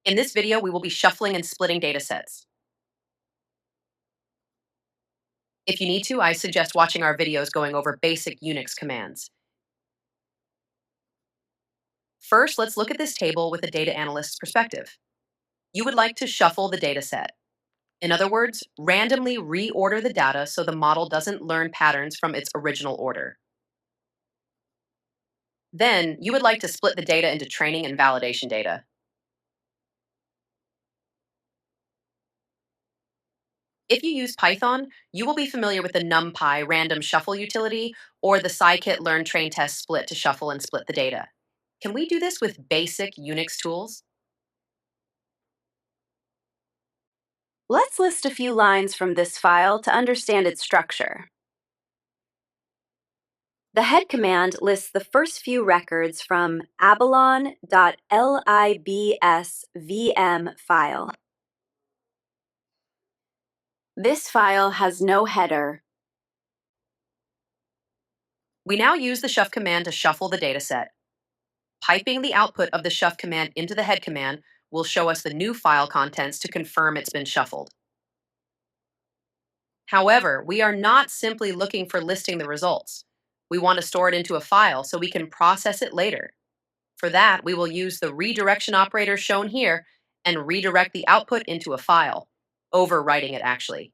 In this video, we will be shuffling and splitting datasets. If you need to, I suggest watching our videos going over basic Unix commands. First, let's look at this table with a data analyst's perspective. You would like to shuffle the dataset. In other words, randomly reorder the data so the model doesn't learn patterns from its original order. Then, you would like to split the data into training and validation data. If you use Python, you will be familiar with the NumPy random shuffle utility or the scikit learn train test split to shuffle and split the data. Can we do this with basic Unix tools? Let's list a few lines from this file to understand its structure. The head command lists the first few records from abalon.libsvm file. This file has no header. We now use the shuff command to shuffle the dataset. Piping the output of the shuff command into the head command will show us the new file contents to confirm it's been shuffled. However, we are not simply looking for listing the results. We want to store it into a file so we can process it later. For that, we will use the redirection operator shown here and redirect the output into a file, overwriting it actually.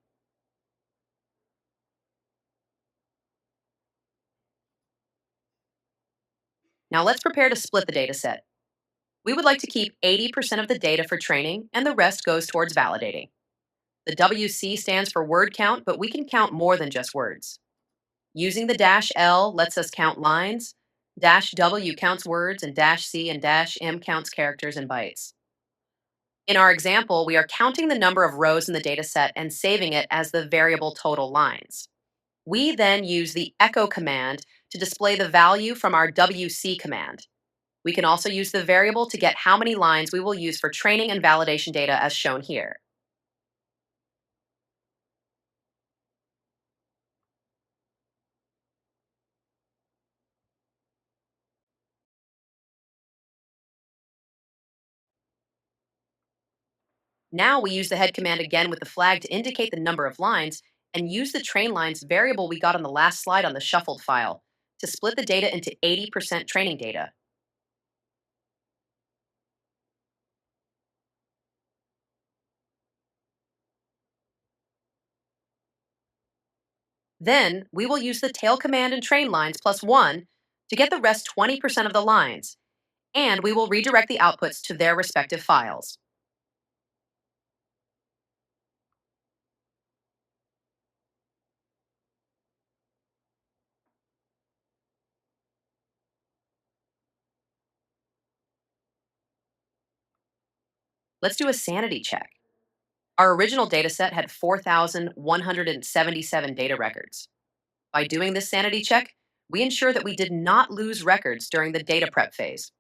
Now let's prepare to split the dataset. We would like to keep 80% of the data for training and the rest goes towards validating. The WC stands for word count, but we can count more than just words. Using the -L lets us count lines, -W counts words, and -C and -M counts characters and bytes. In our example, we are counting the number of rows in the dataset and saving it as the variable total lines. We then use the echo command to display the value from our WC command. We can also use the variable to get how many lines we will use for training and validation data as shown here. Now we use the head command again with the flag to indicate the number of lines and use the train lines variable we got on the last slide on the shuffled file to split the data into 80% training data. Then we will use the tail command and train lines +1 to get the rest 20% of the lines, and we will redirect the outputs to their respective files. Let's do a sanity check. Our original dataset had 4,177 data records. By doing this sanity check, we ensure that we did not lose records during the data prep phase.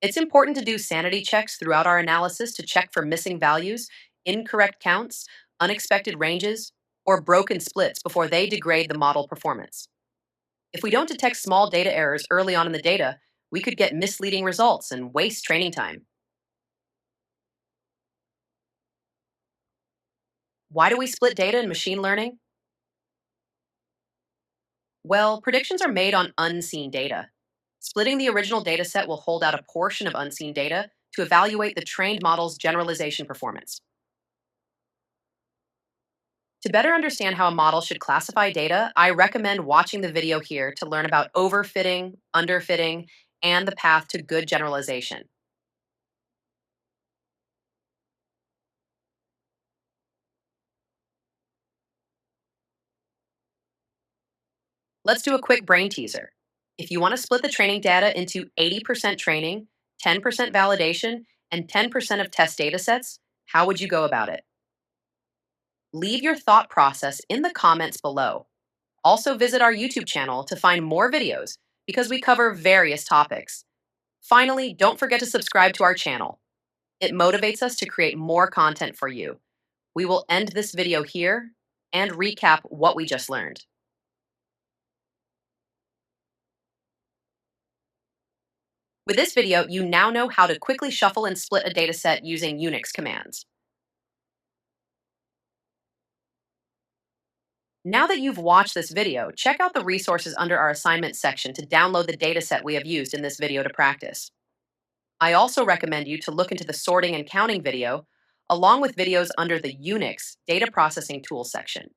It's important to do sanity checks throughout our analysis to check for missing values, incorrect counts, unexpected ranges, or broken splits before they degrade the model performance. If we don't detect small data errors early on in the data, we could get misleading results and waste training time. Why do we split data in machine learning? Well, predictions are made on unseen data. Splitting the original dataset will hold out a portion of unseen data to evaluate the trained model's generalization performance. To better understand how a model should classify data, I recommend watching the video here to learn about overfitting, underfitting, and the path to good generalization. Let's do a quick brain teaser. If you want to split the training data into 80% training, 10% validation, and 10% of test datasets, how would you go about it? Leave your thought process in the comments below. Also visit our YouTube channel to find more videos because we cover various topics. Finally, don't forget to subscribe to our channel. It motivates us to create more content for you. We will end this video here and recap what we just learned. With this video, you now know how to quickly shuffle and split a dataset using Unix commands. Now that you've watched this video, check out the resources under our assignment section to download the dataset we have used in this video to practice. I also recommend you to look into the sorting and counting video, along with videos under the Unix data processing tools section.